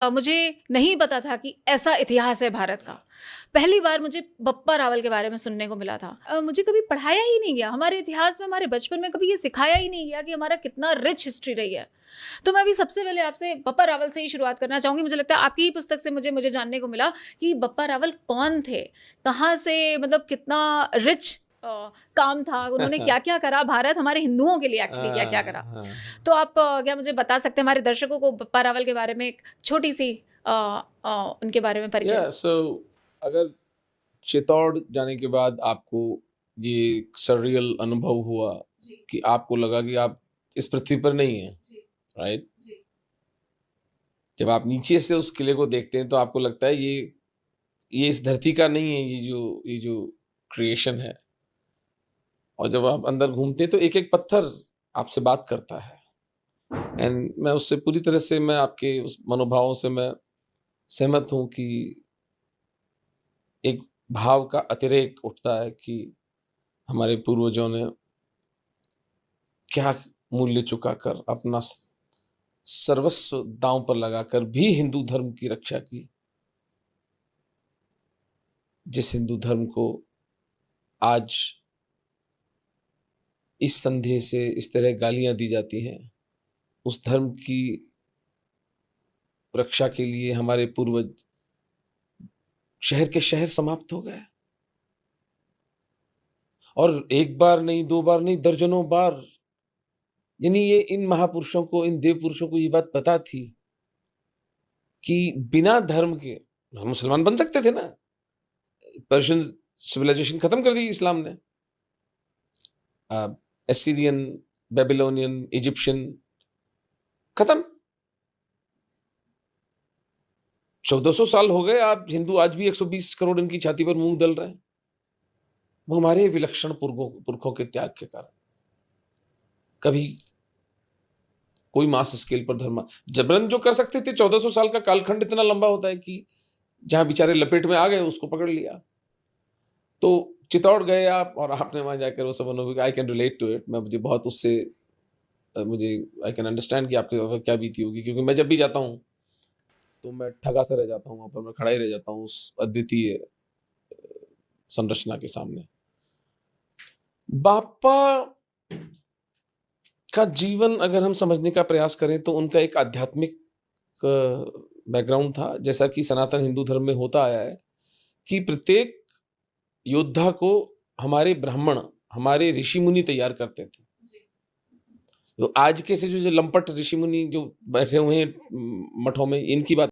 मुझे नहीं पता था कि ऐसा इतिहास है भारत का। पहली बार मुझे बप्पा रावल के बारे में सुनने को मिला था। मुझे कभी पढ़ाया ही नहीं गया, हमारे इतिहास में, हमारे बचपन में कभी ये सिखाया ही नहीं गया कि हमारा कितना रिच हिस्ट्री रही है। तो मैं अभी सबसे पहले आपसे बप्पा रावल से ही शुरुआत करना चाहूँगी। मुझे लगता है आपकी ही पुस्तक से मुझे मुझे जानने को मिला कि बप्पा रावल कौन थे? कहाँ से, मतलब कितना रिच काम था, उन्होंने क्या-क्या करा, भारत हमारे हिंदुओं के लिए एक्चुअली क्या-क्या करा। हाँ। तो आप क्या मुझे बता सकते हैं हमारे दर्शकों को बप्पा रावल के बारे में एक छोटी-सी उनके बारे में परिचय? या सो अगर चित्तौड़ जाने के बाद आपको ये सररियल अनुभव हुआ जी, कि आपको लगा कि आप इस पृथ्वी पर नहीं हैं, जी, राइट? जी, जब आप नीचे से उस किले को देखते हैं तो आपको लगता है ये इस धरती का नहीं है, ये जो क्रिएशन है। और जब आप अंदर घूमते हैं तो एक-एक पत्थर आपसे बात करता है। एंड मैं उससे पूरी तरह से मैं आपके उस मनोभावों से मैं सहमत हूँ कि एक भाव का अतिरेक उठता है कि हमारे पूर्वजों ने क्या मूल्य चुकाकर अपना सर्वस्व दांव पर लगाकर भी हिंदू धर्म की रक्षा की। जिस हिंदू धर्म को आज इस संदेह से इस तरह गालियां दी जाती हैं, उस धर्म की रक्षा के लिए हमारे पूर्वज शहर के शहर समाप्त हो गए। और एक बार नहीं, दो बार नहीं, दर्जनों बार। यानी ये इन महापुरुषों को, इन देव पुरुषों को ये बात पता थी कि बिना धर्म के हम मुसलमान बन सकते थे ना। पर्शियन सिविलाइजेशन खत्म कर दी इस्लाम ने। एसीरियन, बेबीलोनियन, इजिप्शियन खत्म। 1400 साल हो गए, आप हिंदू आज भी 120 करोड़ इनकी छाती पर मूंग दल रहे हैं। वो हमारे विलक्षण पुरखों के त्याग के कारण। कभी कोई मास स्केल पर धर्म जबरन जो कर सकते थे, 1400 साल का कालखंड इतना लंबा होता है कि जहां बेचारे लपेट में आ गए उसको पकड़ लिया। तो चित्तौड़ गए आप और आपने वहां जाकर वो सब अनुभव, I can relate to it. मैं मुझे बहुत उससे मुझे आई कैन अंडरस्टैंड कि आपके ऊपर क्या बीती होगी, क्योंकि मैं जब भी जाता हूँ तो मैं ठगा सा रह जाता हूँ, वहां पर मैं खड़ा ही रह जाता हूँ उस अद्वितीय संरचना के सामने। बापा का जीवन अगर हम समझने का प्रयास करें तो उनका एक आध्यात्मिक बैकग्राउंड था, जैसा कि सनातन हिंदू धर्म में होता आया है कि प्रत्येक योद्धा को हमारे ब्राह्मण, हमारे ऋषि मुनि तैयार करते थे। तो आज के से जो लंपट ऋषि मुनि जो बैठे हुए हैं मठों में, इनकी बात